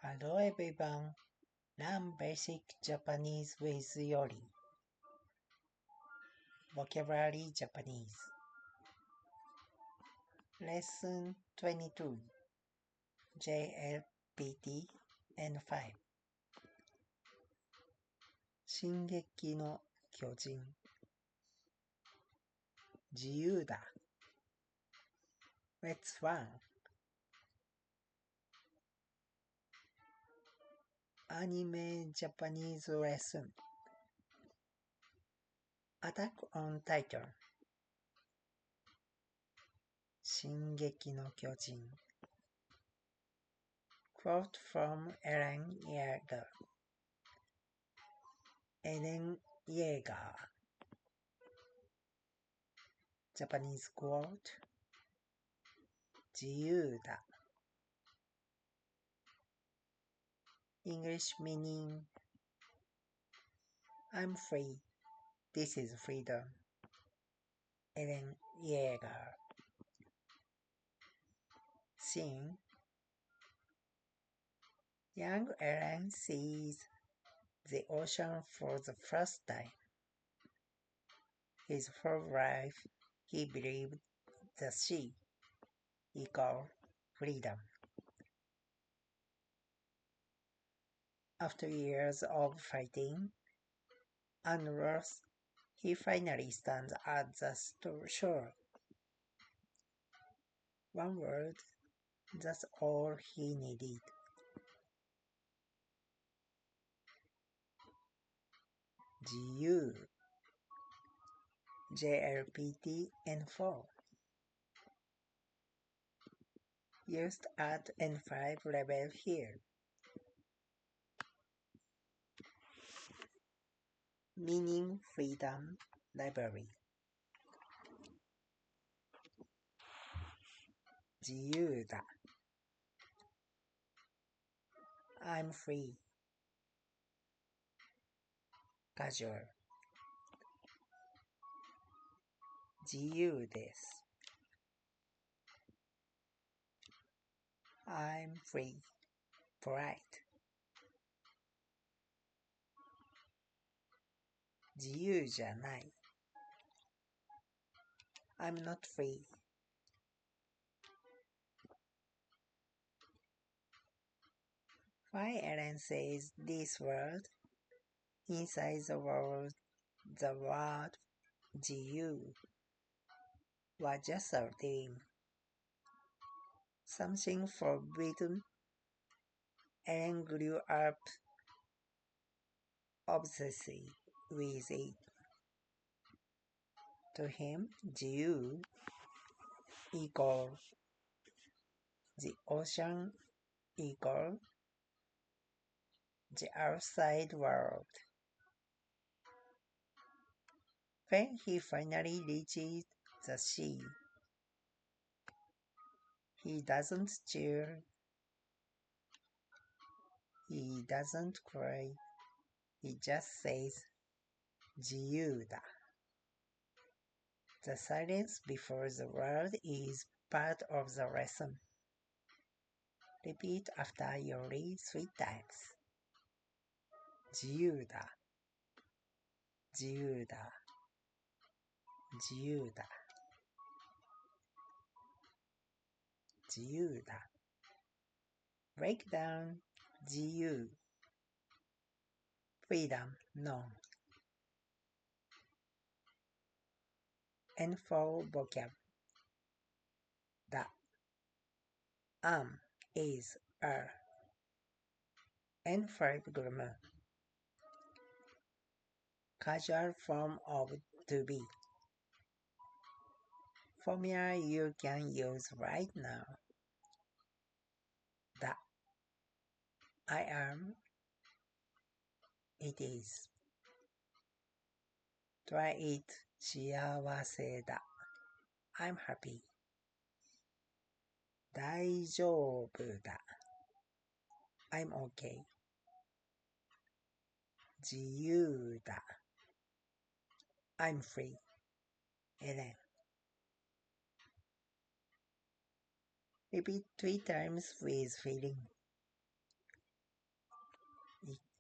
Hello everyone, learn basic Japanese with Yori. Vocabulary Japanese. Lesson 22. JLPT N5. 進撃の巨人。自由だ。Let's run. Anime Japanese lesson. Attack on Titan. 進撃の巨人。Quote from Eren Yeager. Eren Yeager. Japanese quote. 自由だ。English meaning. I'm free. This is freedom. Eren Yeager. Scene. Young Eren sees the ocean for the first time. His whole life, he believed the sea equal freedom. After years of fighting and loss, he finally stands at the shore. One word, that's all he needed. jiyuu. JLPT N4. Used at N5 level here. Meaning freedom library. 自由だ。I'm free. Casual. 自由です。I'm free. Polite. 自由じゃない。I'm not free. Why Eren says this word? Inside the word 自由 was just a dream. Something forbidden. Eren grew up obsessed with it. To him, 自由 equal the ocean equal the outside world. When he finally reaches the sea, he doesn't cheer, he doesn't cry, he just says, 自由だ. The silence before the word is part of the lesson. Repeat after Yori 3 times. 自由だ。自由だ。自由だ。自由だ。Break down 自由 freedom noun. N4 vocab. The is are. N5 grammar. Casual form of to be. Formula you can use right now. The I am. It is. Try it. 幸せだ. I'm happy. 大丈夫だ. I'm okay. 自由だ. I'm free. Eren. Repeat 3 times with feeling.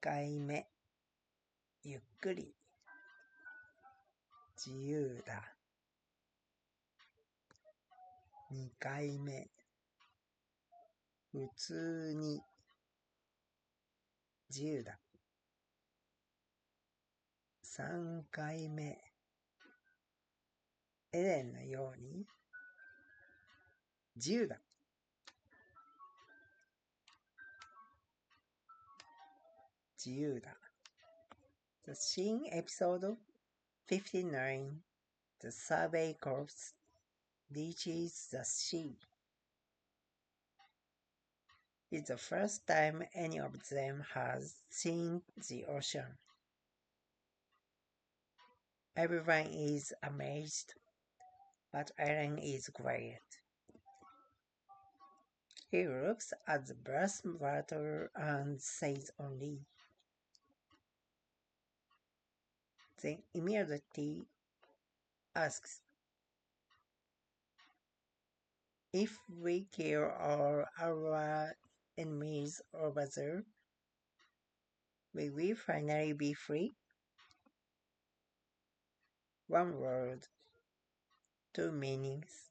回目、ゆっくり、自由だ。2回目、普通に、自由だ。3回目、エレンのように、自由だ。自由だ。The Sing episode 59, the survey corps reaches the sea. It's the first time any of them has seen the ocean. Everyone is amazed, but Eren is quiet. He looks at the breastwater and says only. Then immediately asks, if we kill all our enemies over there, will we finally be free? One word, two meanings.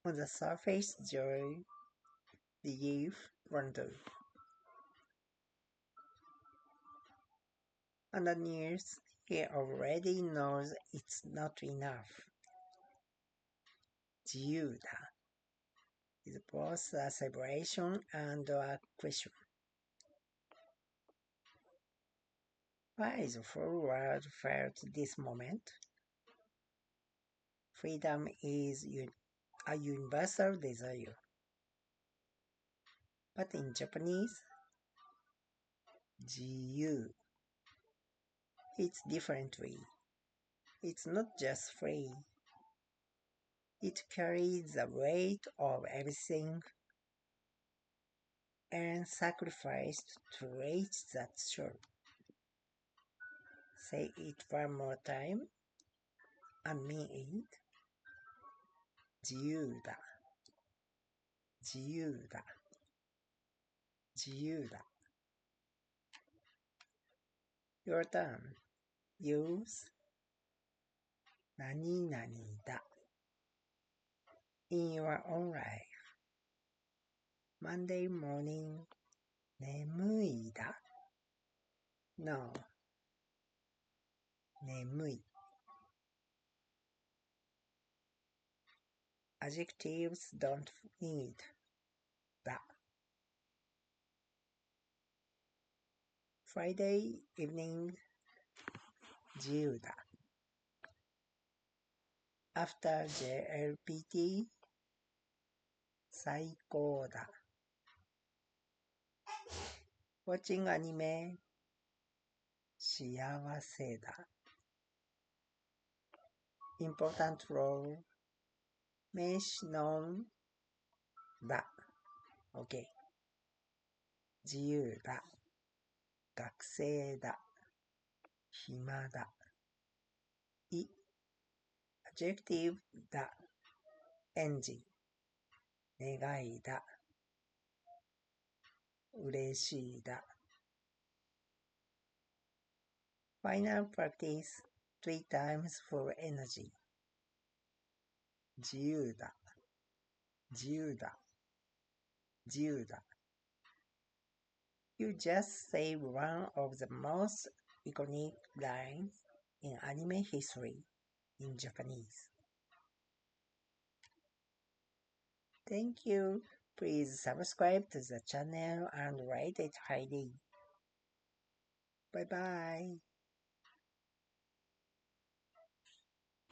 On the surface, joy, relief, wonder. Underneath, he already knows it's not enough. 自由だ is both a celebration and a question. Why is the whole world felt this moment? Freedom is a universal desire. But in Japanese, 自由 hits differently. It's not just free. It carries the weight of everything and sacrificed to reach that shore. Say it one more time and mean it. 自由だ。自由だ。自由だ。Your turn. Use 何々だ。In your own life. Monday morning. 眠いだ。No. 眠い。Adjectives don't need だ。Friday evening 自由だ。After JLPT 最高だ。Watching anime 幸せだ。Important role 名詞 noun だ。OK。自由だ。学生だ。暇だ。adjective だ。エンジン。願いだ。嬉しいだ。Final practice 3 times for energy. 自由だ。自由だ。自由だ。You just say one of the most iconic lines in anime history in Japanese. Thank you. Please subscribe to the channel and rate it highly. Bye bye.